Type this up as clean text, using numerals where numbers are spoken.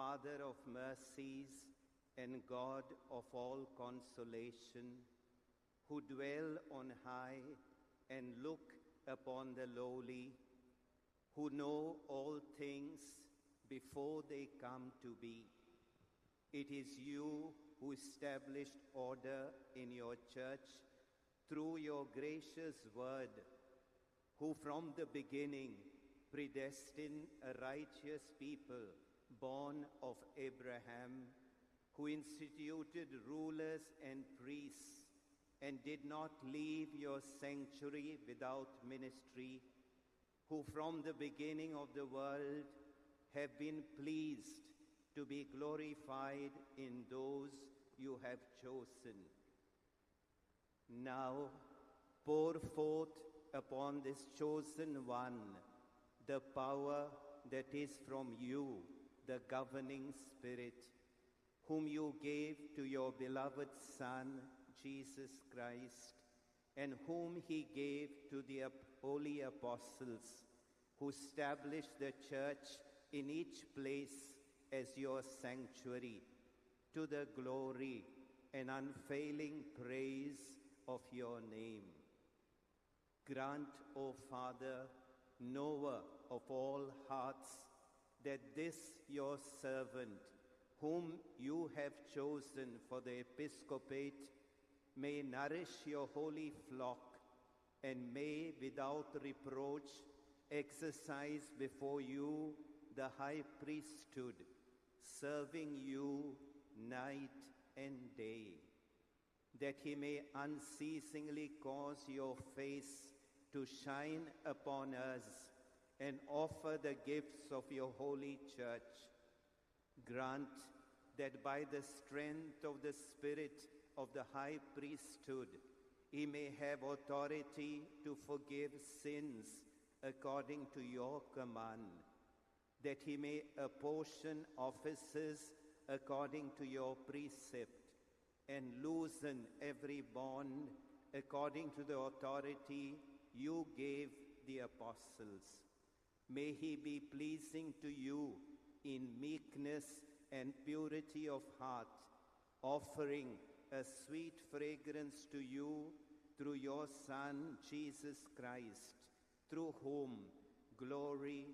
Father of mercies and God of all consolation, who dwell on high and look upon the lowly, who know all things before they come to be. It is you who established order in your church through your gracious word, who from the beginning predestined a righteous people born of Abraham, who instituted rulers and priests and did not leave your sanctuary without ministry, who from the beginning of the world have been pleased to be glorified in those you have chosen. Now pour forth upon this chosen one the power that is from you, the governing Spirit, whom you gave to your beloved Son, Jesus Christ, and whom he gave to the holy apostles, who established the church in each place as your sanctuary, to the glory and unfailing praise of your name. Grant, O Father, knower of all hearts, that this your servant, whom you have chosen for the episcopate, may nourish your holy flock, and may without reproach exercise before you the high priesthood, serving you night and day, that he may unceasingly cause your face to shine upon us and offer the gifts of your holy church. Grant that by the strength of the Spirit of the high priesthood, he may have authority to forgive sins according to your command, that he may apportion offices according to your precept, and loosen every bond according to the authority you gave the apostles. May he be pleasing to you in meekness and purity of heart, offering a sweet fragrance to you through your Son, Jesus Christ, through whom glory